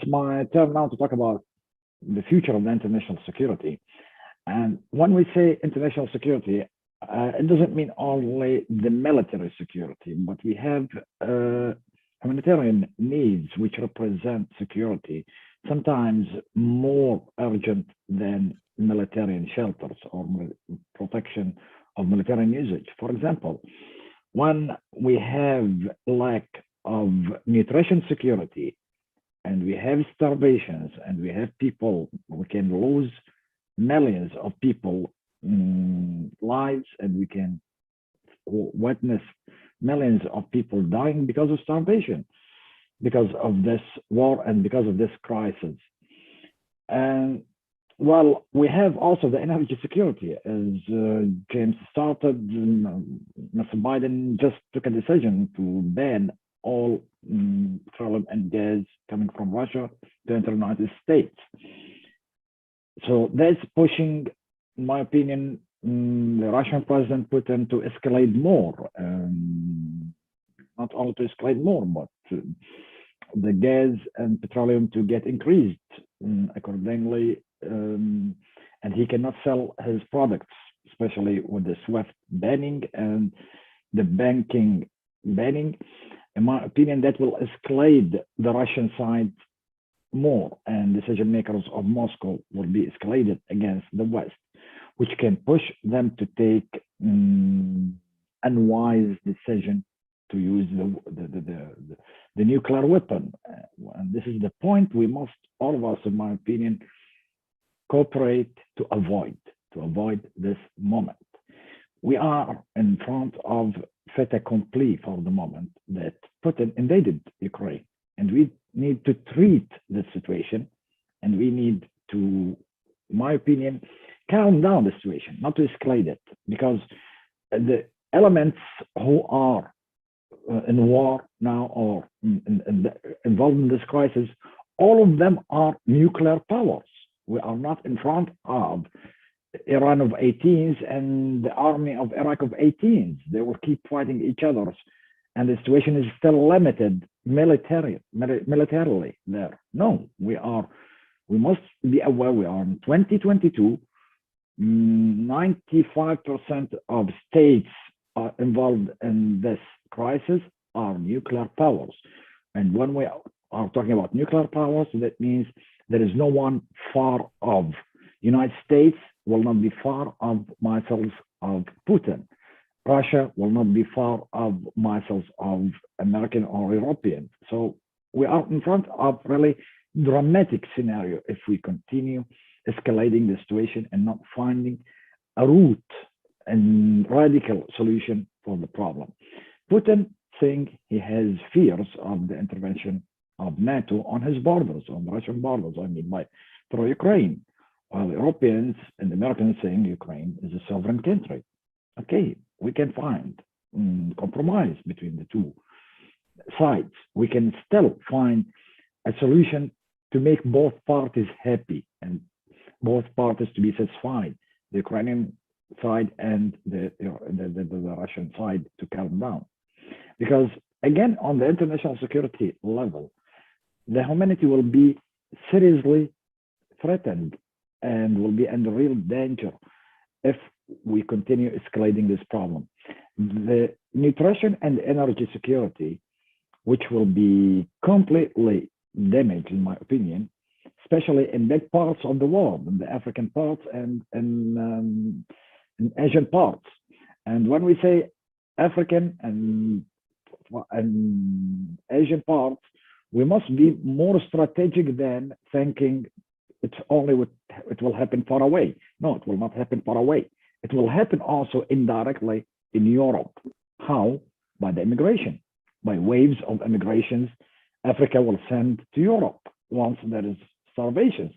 it's my turn now to talk about the future of the international security. And when we say international security, it doesn't mean only the military security, but we have humanitarian needs which represent security, sometimes more urgent than military shelters or protection of military usage. For example, when we have lack of nutrition security and we have starvations and we have people, we can lose millions of people lives, and we can witness millions of people dying because of starvation, because of this war and because of this crisis. And well, we have also the energy security, as James started. Mr. Biden just took a decision to ban all petroleum and gas coming from Russia to enter the United States. So that's pushing, in my opinion, the Russian President Putin to escalate more. Not only to escalate more, but the gas and petroleum to get increased accordingly. And he cannot sell his products, especially with the SWIFT banning and the banking banning. In my opinion, that will escalate the Russian side more, and decision makers of Moscow will be escalated against the West, which can push them to take unwise decision to use the nuclear weapon. And this is the point we must, all of us, in my opinion, cooperate to avoid this moment. We are in front of fait accompli for the moment that Putin invaded Ukraine, and we need to treat the situation, and we need to, in my opinion, calm down the situation, not to escalate it, because the elements who are in war now or involved in this crisis, all of them are nuclear powers. We are not in front of Iran of 18s and the army of Iraq of 18s. They will keep fighting each other, and the situation is still limited militarily there. No, we must be aware we are in 2022. 95% of states are involved in this crisis are nuclear powers. And when we are talking about nuclear powers, that means there is no one far of. United States will not be far of missiles of Putin. Russia will not be far of missiles of American or European. So we are in front of really dramatic scenario if we continue escalating the situation and not finding a root and radical solution for the problem. Putin think he has fears of the intervention of NATO on his borders, on the Russian borders, I mean, by through Ukraine, while Europeans and Americans saying Ukraine is a sovereign country. Okay, we can find compromise between the two sides. We can still find a solution to make both parties happy and both parties to be satisfied, the Ukrainian side and the Russian side, to calm down. Because again, on the international security level, the humanity will be seriously threatened and will be under real danger if we continue escalating this problem. The nutrition and energy security, which will be completely damaged, in my opinion, especially in big parts of the world, in the African parts and in Asian parts. And when we say African and Asian parts, we must be more strategic than thinking it will happen far away. No, it will not happen far away. It will happen also indirectly in Europe. How? By the immigration, by waves of immigrations. Africa will send to Europe once there is starvation,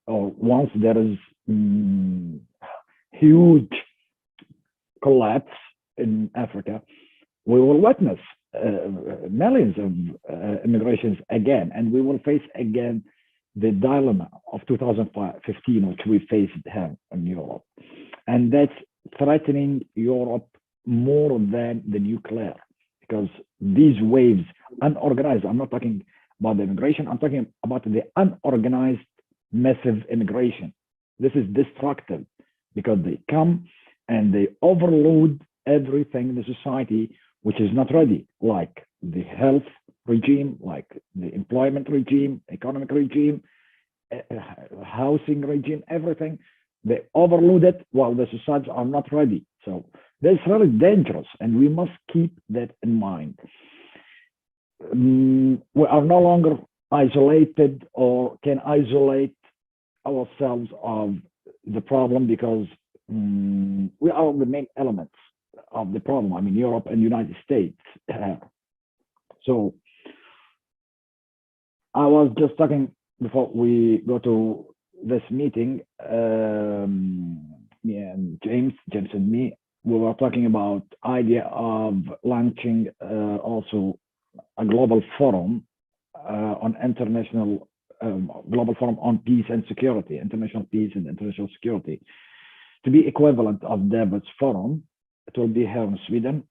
or once there is huge collapse in Africa. We will witness millions of immigrations again, and we will face again the dilemma of 2015, which we faced here in Europe. And that's threatening Europe more than the nuclear, because these waves, unorganized, I'm not talking about the immigration. I'm talking about the unorganized, massive immigration. This is destructive because they come and they overload everything in the society which is not ready, like the health regime, like the employment regime, economic regime, housing regime, everything. They overload it while the societies are not ready. So that's really dangerous, and we must keep that in mind. We are no longer isolated or can isolate ourselves of the problem because we are the main elements of the problem. I mean, Europe and United States. So I was just talking before we go to this meeting. Me and James and me, we were talking about idea of launching also a global forum on international global forum on peace and security, international peace and international security, to be equivalent of Davos Forum. It will be here in Sweden,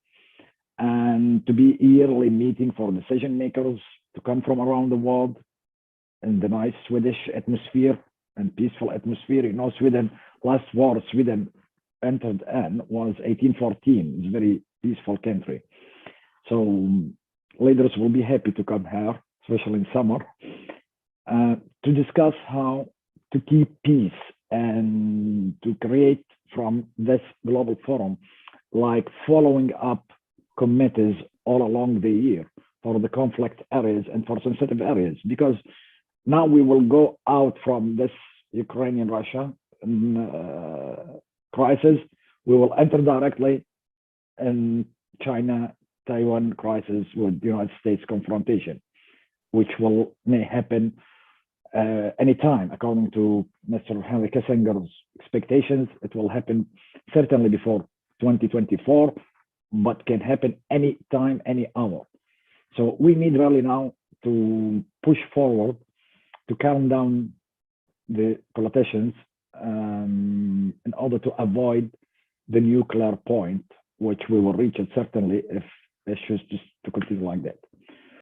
and to be a yearly meeting for decision makers to come from around the world in the nice Swedish atmosphere and peaceful atmosphere. You know, Sweden, last war Sweden entered in was 1814. It's a very peaceful country. So leaders will be happy to come here, especially in summer, to discuss how to keep peace and to create from this global forum, like following up committees all along the year for the conflict areas and for sensitive areas. Because now we will go out from this Ukrainian-Russia crisis, we will enter directly in China-Taiwan crisis with the United States confrontation, which may happen anytime. According to Mr. Henry Kissinger's expectations, it will happen certainly before 2024, but can happen any time, any hour. So we need really now to push forward to calm down the politicians in order to avoid the nuclear point, which we will reach it certainly if issues just to continue like that.